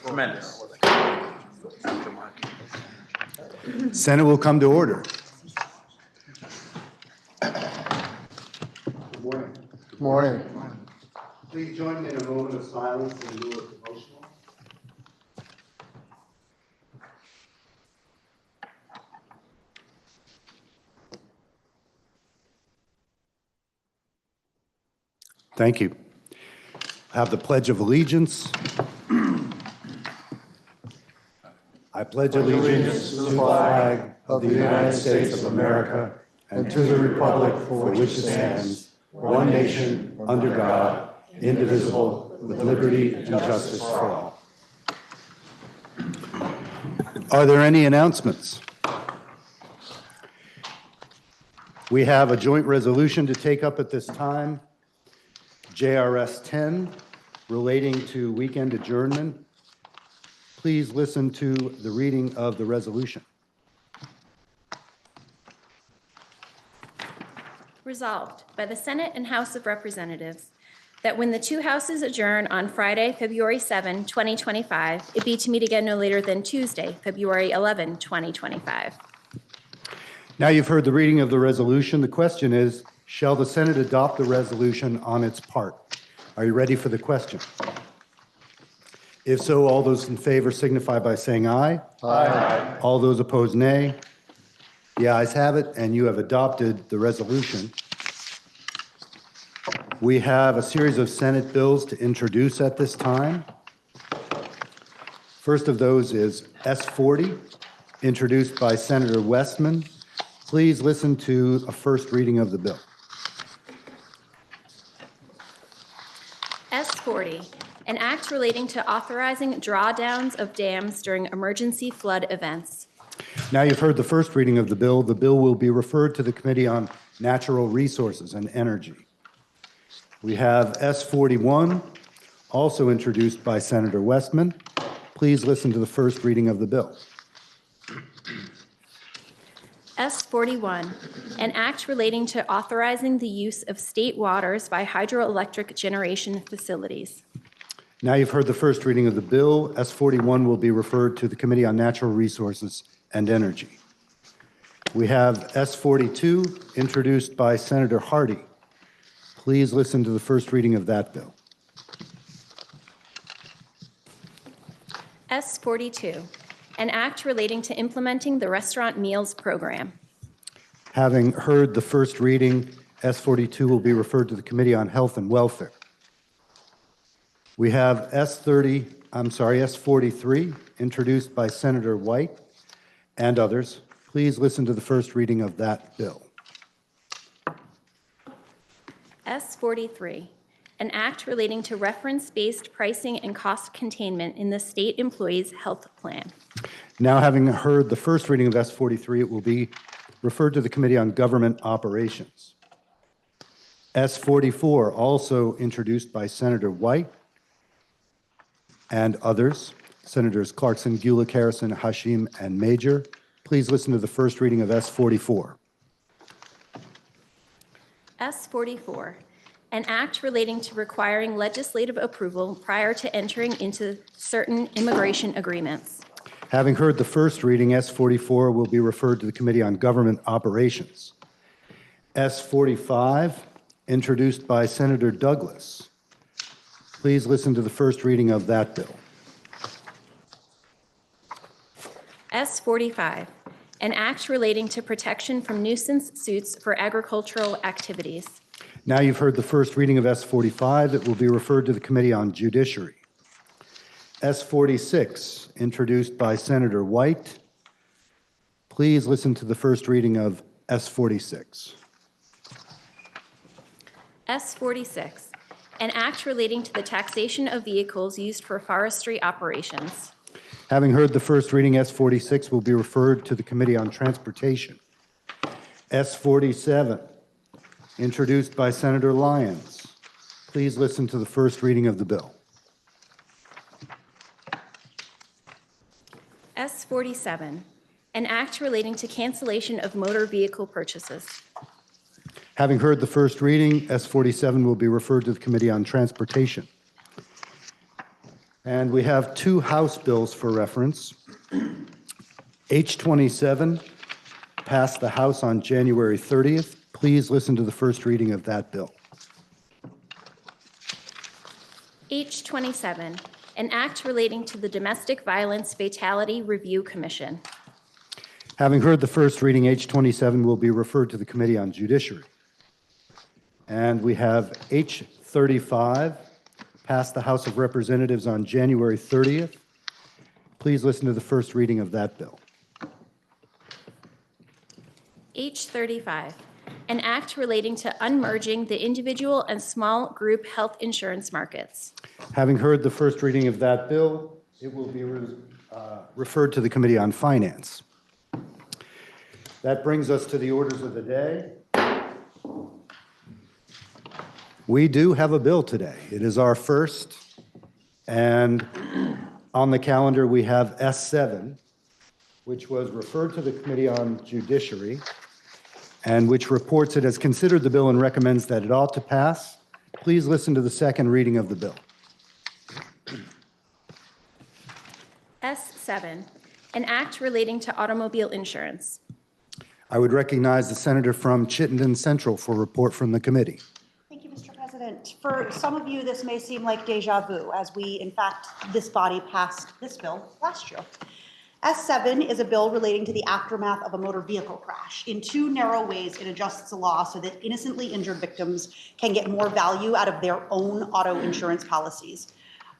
Tremendous. Senate will come to order. Good morning. Good morning. Please join me in a moment of silence in lieu of devotional. Thank you. I have the Pledge of Allegiance. I pledge allegiance to the flag of the United States of America and to the republic for which it stands, one nation, under God, indivisible, with liberty and justice for all. Are there any announcements? We have a joint resolution to take up at this time, JRS 10, relating to weekend adjournment. Please listen to the reading of the resolution. Resolved by the Senate and House of Representatives that when the two houses adjourn on Friday, February 7, 2025, it be to meet again no later than Tuesday, February 11, 2025. Now you've heard the reading of the resolution. The question is, shall the Senate adopt the resolution on its part? Are you ready for the question? If so, all those in favor signify by saying aye. Aye. All those opposed, nay. The ayes have it, and you have adopted the resolution. We have a series of Senate bills to introduce at this time. First of those is S40, introduced by Senator Westman. Please listen to a first reading of the bill. S40, an act relating to authorizing drawdowns of dams during emergency flood events. Now you've heard the first reading of the bill. The bill will be referred to the Committee on Natural Resources and Energy. We have S41, also introduced by Senator Westman. Please listen to the first reading of the bill. S41, an act relating to authorizing the use of state waters by hydroelectric generation facilities. Now you've heard the first reading of the bill. S41 will be referred to the Committee on Natural Resources and Energy. We have S42, introduced by Senator Hardy. Please listen to the first reading of that bill. S42, an act relating to implementing the restaurant meals program. Having heard the first reading, S42 will be referred to the Committee on Health and Welfare. We have S43, introduced by Senator White and others. Please listen to the first reading of that bill. S43, an act relating to reference-based pricing and cost containment in the state employees' health plan. Now, having heard the first reading of S43, it will be referred to the Committee on Government Operations. S44, also introduced by Senator White and others, Senators Clarkson, Gulick, Harrison, Hashim, and Major. Please listen to the first reading of S44. S44, an act relating to requiring legislative approval prior to entering into certain immigration agreements. Having heard the first reading, S44 will be referred to the Committee on Government Operations. S45, introduced by Senator Douglas. Please listen to the first reading of that bill. S45, an act relating to protection from nuisance suits for agricultural activities. Now you've heard the first reading of S45. It will be referred to the Committee on Judiciary. S46, introduced by Senator White. Please listen to the first reading of S46. S46, an act relating to the taxation of vehicles used for forestry operations. Having heard the first reading, S46 will be referred to the Committee on Transportation. S47, introduced by Senator Lyons. Please listen to the first reading of the bill. S47, an act relating to cancellation of motor vehicle purchases. Having heard the first reading, S47 will be referred to the Committee on Transportation. And we have two House bills for reference. H27 passed the House on January 30th. Please listen to the first reading of that bill. H27, an act relating to the Domestic Violence Fatality Review Commission. Having heard the first reading, H27 will be referred to the Committee on Judiciary. And we have H35 passed the House of Representatives on January 30th. Please listen to the first reading of that bill. H35, an act relating to unmerging the individual and small group health insurance markets. Having heard the first reading of that bill, it will be referred to the Committee on Finance. That brings us to the orders of the day. We do have a bill today. It is our first, and on the calendar we have S7, which was referred to the Committee on Judiciary, and which reports it has considered the bill and recommends that it ought to pass. Please listen to the second reading of the bill. S7, an act relating to automobile insurance. I would recognize the senator from Chittenden Central for report from the committee. Thank you, Mr. President. For some of you, this may seem like deja vu, as we, in fact, this body passed this bill last year. S7 is a bill relating to the aftermath of a motor vehicle crash. In two narrow ways, it adjusts the law so that innocently injured victims can get more value out of their own auto insurance policies.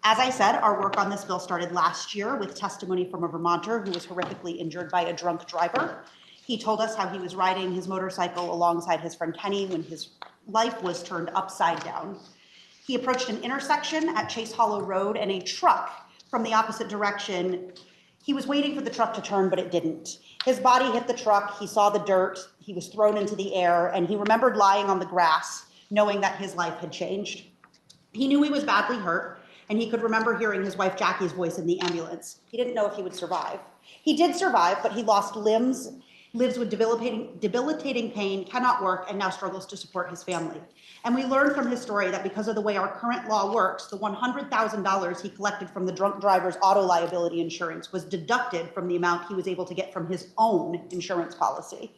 As I said, our work on this bill started last year with testimony from a Vermonter who was horrifically injured by a drunk driver. He told us how he was riding his motorcycle alongside his friend Kenny when his life was turned upside down. He approached an intersection at Chase Hollow Road, and a truck from the opposite direction, he was waiting for the truck to turn, but it didn't. His body hit the truck, he saw the dirt, he was thrown into the air, and he remembered lying on the grass, knowing that his life had changed. He knew he was badly hurt, and he could remember hearing his wife Jackie's voice in the ambulance. He didn't know if he would survive. He did survive, but he lost limbs, lives with debilitating pain, cannot work, and now struggles to support his family. And we learned from his story that because of the way our current law works, the $100,000 he collected from the drunk driver's auto liability insurance was deducted from the amount he was able to get from his own insurance policy.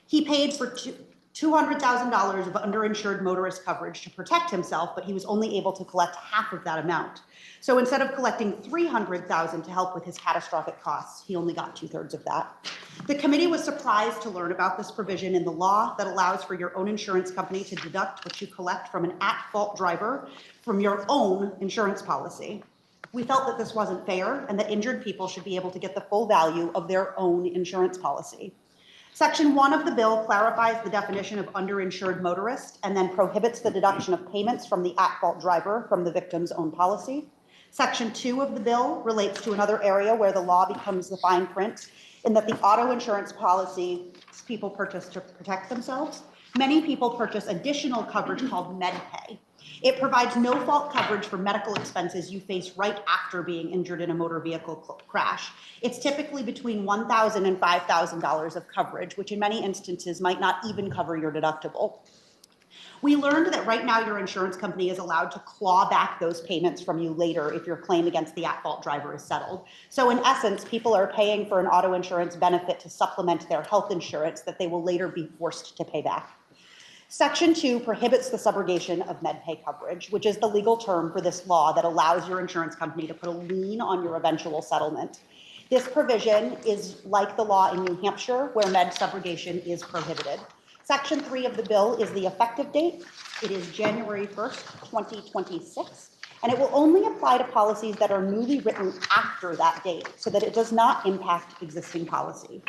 He paid for $200,000 of underinsured motorist coverage to protect himself, but he was only able to collect half of that amount. So instead of collecting $300,000 to help with his catastrophic costs, he only got 2/3 of that. The committee was surprised to learn about this provision in the law that allows for your own insurance company to deduct what you collect from an at-fault driver from your own insurance policy. We felt that this wasn't fair and that injured people should be able to get the full value of their own insurance policy. Section 1 of the bill clarifies the definition of underinsured motorist and then prohibits the deduction of payments from the at-fault driver from the victim's own policy. Section 2 of the bill relates to another area where the law becomes the fine print, in that the auto insurance policy people purchase to protect themselves. Many people purchase additional coverage called MedPay. It provides no-fault coverage for medical expenses you face right after being injured in a motor vehicle crash. It's typically between $1,000 and $5,000 of coverage, which in many instances might not even cover your deductible. We learned that right now your insurance company is allowed to claw back those payments from you later if your claim against the at-fault driver is settled. So in essence, people are paying for an auto insurance benefit to supplement their health insurance that they will later be forced to pay back. Section 2 prohibits the subrogation of MedPay coverage, which is the legal term for this law that allows your insurance company to put a lien on your eventual settlement. This provision is like the law in New Hampshire, where med subrogation is prohibited. Section 3 of the bill is the effective date. It is January 1st, 2026, and it will only apply to policies that are newly written after that date so that it does not impact existing policy.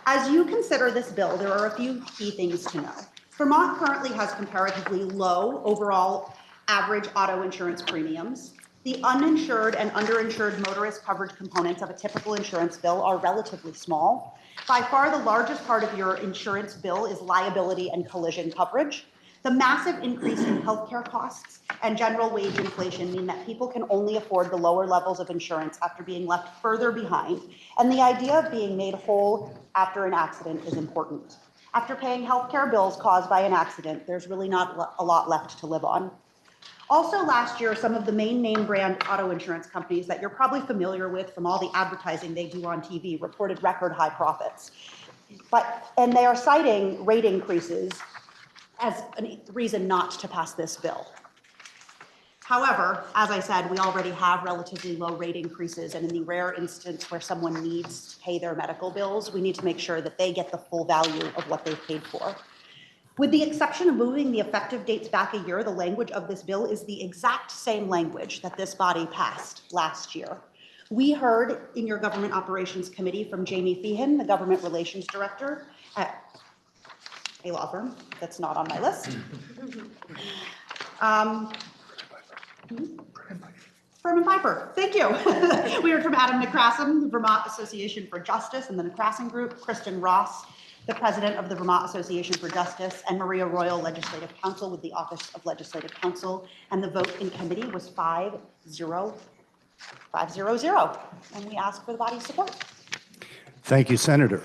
As you consider this bill, there are a few key things to know. Vermont currently has comparatively low overall average auto insurance premiums. The uninsured and underinsured motorist coverage components of a typical insurance bill are relatively small. By far, the largest part of your insurance bill is liability and collision coverage. The massive increase in healthcare costs and general wage inflation mean that people can only afford the lower levels of insurance after being left further behind. And the idea of being made whole after an accident is important. After paying healthcare bills caused by an accident, there's really not a lot left to live on. Also last year, some of the main name brand auto insurance companies that you're probably familiar with from all the advertising they do on TV reported record high profits. And they are citing rate increases as a reason not to pass this bill. However, as I said, we already have relatively low rate increases, and in the rare instance where someone needs to pay their medical bills, we need to make sure that they get the full value of what they've paid for. With the exception of moving the effective dates back a year, the language of this bill is the exact same language that this body passed last year. We heard in your Government Operations Committee from Jamie Feehan, the Government Relations Director at a law firm that's not on my list. Furman Piper, thank you. We heard from Adam Necrason, the Vermont Association for Justice and the Necrason Group, Kristen Ross, the president of the Vermont Association for Justice, and Maria Royal, legislative counsel with the Office of Legislative Counsel. And the vote in committee was 500, and we ask for the body's support. Thank you, Senator.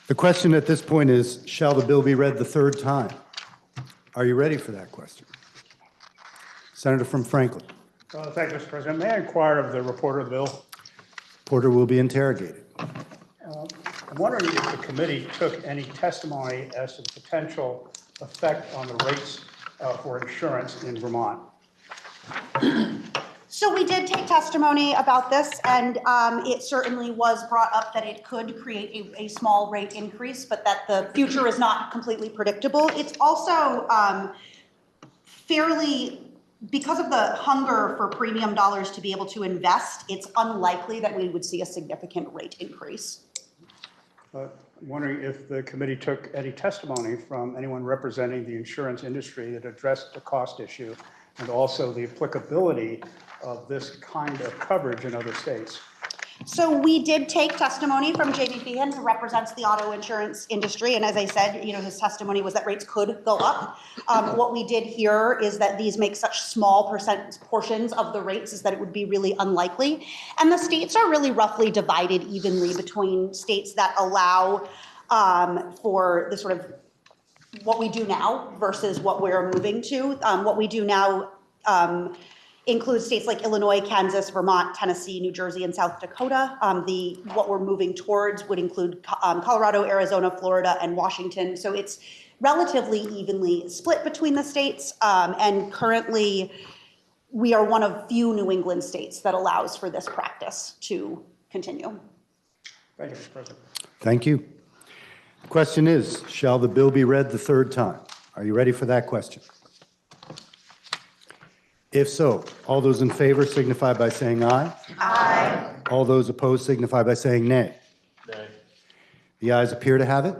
The question at this point is, shall the bill be read the third time? Are you ready for that question? Senator from Franklin. Thank you, Mr. President. May I inquire of the reporter of the bill? Porter will be interrogated. I'm wondering if the committee took any testimony as to the potential effect on the rates for insurance in Vermont. So we did take testimony about this, and it certainly was brought up that it could create a small rate increase, but that the future is not completely predictable. It's also because of the hunger for premium dollars to be able to invest, it's unlikely that we would see a significant rate increase. I'm wondering if the committee took any testimony from anyone representing the insurance industry that addressed the cost issue and also the applicability of this kind of coverage in other states. So we did take testimony from Jamie Feehan, who represents the auto insurance industry. And as I said, his testimony was that rates could go up. What we did hear is that these make such small portions of the rates is that it would be really unlikely. And the states are really roughly divided evenly between states that allow for the sort of what we do now versus what we're moving to. What we do now includes states like Illinois, Kansas, Vermont, Tennessee, New Jersey, and South Dakota. What we're moving towards would include Colorado, Arizona, Florida, and Washington. So it's relatively evenly split between the states. And currently, we are one of few New England states that allows for this practice to continue. Thank you, Mr. President. Thank you. The question is, shall the bill be read the third time? Are you ready for that question? If so, all those in favor signify by saying aye. Aye. All those opposed signify by saying nay. Nay. The ayes appear to have it.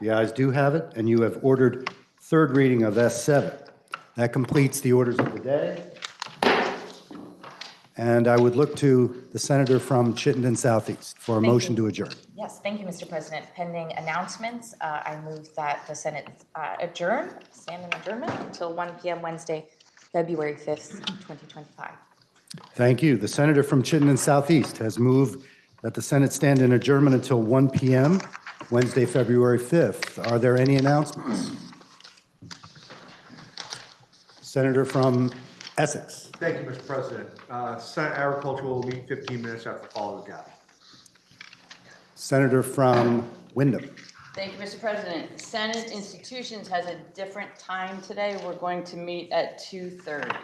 The ayes do have it, and you have ordered third reading of S7. That completes the orders of the day. And I would look to the senator from Chittenden Southeast for a motion to adjourn. Yes, thank you, Mr. President. Pending announcements, I move that the Senate stand in adjournment until 1 p.m. Wednesday, February 5th, 2025. Thank you. The senator from Chittenden Southeast has moved that the Senate stand in adjournment until 1 p.m. Wednesday, February 5th. Are there any announcements? Senator from Essex. Thank you, Mr. President. Senate Agriculture will meet 15 minutes after the call of the gavel. Senator from Windham. Thank you, Mr. President. Senate Institutions has a different time today. We're going to meet at 2:30.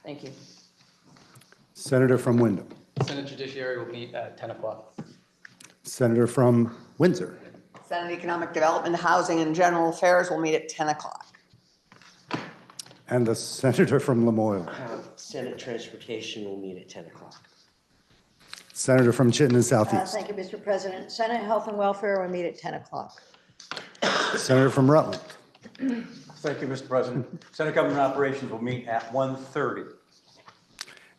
Thank you. Senator from Windham. Senate Judiciary will meet at 10 o'clock. Senator from Windsor. Senate Economic Development, Housing, and General Affairs will meet at 10 o'clock. And the senator from Lamoille. Senate Transportation will meet at 10 o'clock. Senator from Chittenden Southeast. Thank you, Mr. President. Senate Health and Welfare will meet at 10 o'clock. Senator from Rutland. Thank you, Mr. President. Senate Government Operations will meet at 1:30.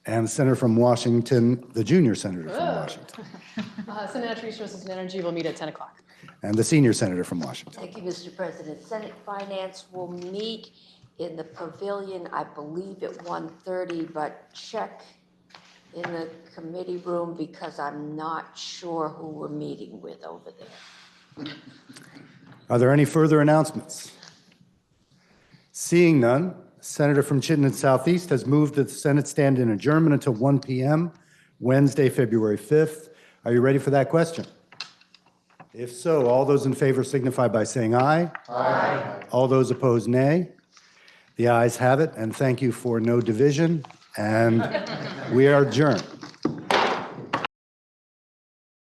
And the senator from Washington, the junior senator from Washington. Senate Natural Resources and Energy will meet at 10 o'clock. And the senior senator from Washington. Thank you, Mr. President. Senate Finance will meet in the pavilion, I believe at 1:30, but check in the committee room because I'm not sure who we're meeting with over there. Are there any further announcements? Seeing none, Senator from Chittenden Southeast has moved that the Senate stand in adjournment until 1 p.m. Wednesday, February 5th. Are you ready for that question? If so, all those in favor signify by saying aye. Aye. All those opposed, nay. The ayes have it, and thank you for no division, and we are adjourned.